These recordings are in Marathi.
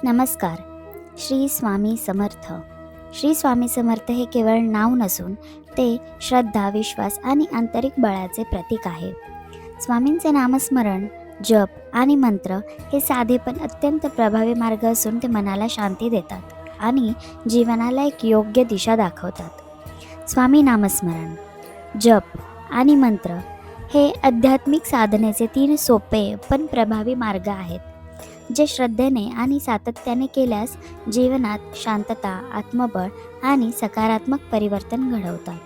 नमस्कार. श्री स्वामी समर्थ. श्री स्वामी समर्थ हे केवळ नाव नसून ते श्रद्धा, विश्वास आणि आंतरिक बळाचे प्रतीक आहे. स्वामींचे नामस्मरण, जप आणि मंत्र हे साधे पण अत्यंत प्रभावी मार्ग असून ते मनाला शांती देतात आणि जीवनाला एक योग्य दिशा दाखवतात. स्वामी नामस्मरण, जप आणि मंत्र हे आध्यात्मिक साधनेचे 3 सोपे पण प्रभावी मार्ग आहेत, जे श्रद्धेने आणि सातत्याने केल्यास जीवनात शांतता, आत्मबळ आणि सकारात्मक परिवर्तन घडवतात.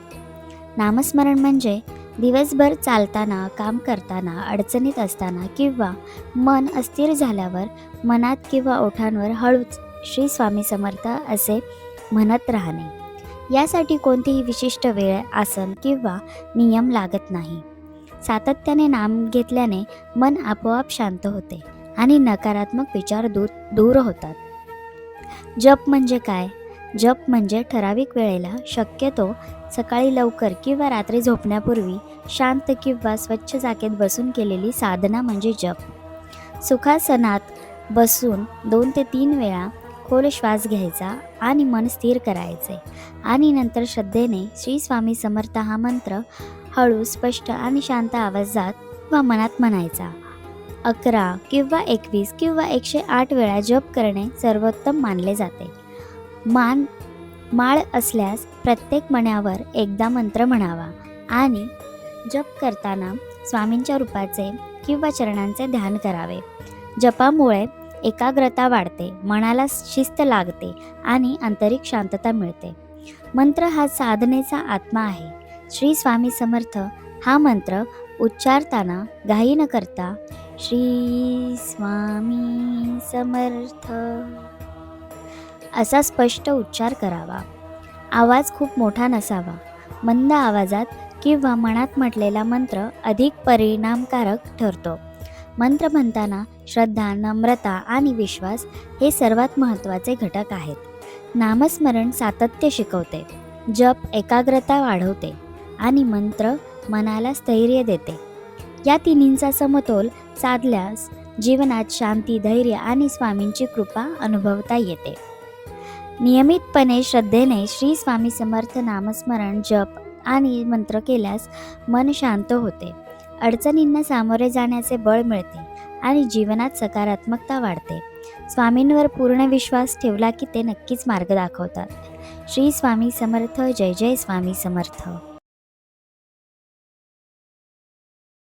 नामस्मरण म्हणजे दिवसभर चालताना, काम करताना, अडचणीत असताना किंवा मन अस्थिर झाल्यावर मनात किंवा ओठांवर हळूच श्री स्वामी समर्थ असे म्हणत राहणे. यासाठी कोणतीही विशिष्ट वेळ, आसन किंवा नियम लागत नाही. सातत्याने नाम घेतल्याने मन आपोआप शांत होते आणि नकारात्मक विचार दूर होतात. जप म्हणजे काय? जप म्हणजे ठराविक वेळेला, शक्यतो सकाळी लवकर किंवा रात्री झोपण्यापूर्वी शांत किंवा स्वच्छ जागेत बसून केलेली साधना म्हणजे जप. सुखासनात बसून 2 ते 3 वेळा खोल श्वास घ्यायचा आणि मन स्थिर करायचे आणि नंतर श्रद्धेने श्री स्वामी समर्थ हा मंत्र हळू, स्पष्ट आणि शांत आवाजात किंवा मनात म्हणायचा. 11 किंवा 21 किंवा 108 वेळा जप करणे सर्वोत्तम मानले जाते. माळ असल्यास प्रत्येक मण्यावर एकदा मंत्र म्हणावा आणि जप करताना स्वामींच्या रूपाचे किंवा चरणांचे ध्यान करावे. जपामुळे एकाग्रता वाढते, मनाला शिस्त लागते आणि आंतरिक शांतता मिळते. मंत्र हा साधनेचा आत्मा आहे. श्री स्वामी समर्थ हा मंत्र उच्चारताना घाई न करता श्री स्वामी समर्थ असा स्पष्ट उच्चार करावा. आवाज खूप मोठा नसावा. मंद आवाजात किंवा मनात म्हटलेला मंत्र अधिक परिणामकारक ठरतो. मंत्र म्हणताना श्रद्धा, नम्रता आणि विश्वास हे सर्वात महत्त्वाचे घटक आहेत. नामस्मरण सातत्य शिकवते, जप एकाग्रता वाढवते आणि मंत्र मनाला स्थैर्य देते. या तिन्हींचा समतोल साधल्यास जीवनात शांती, धैर्य आणि स्वामींची कृपा अनुभवता येते. नियमितपणे श्रद्धेने श्री स्वामी समर्थ नामस्मरण, जप आणि मंत्र केल्यास मन शांत होते, अडचणींना सामोरे जाण्याचे बळ मिळते आणि जीवनात सकारात्मकता वाढते. स्वामींवर पूर्ण विश्वास ठेवला की ते नक्कीच मार्ग दाखवतात. श्री स्वामी समर्थ. जय जय स्वामी समर्थ.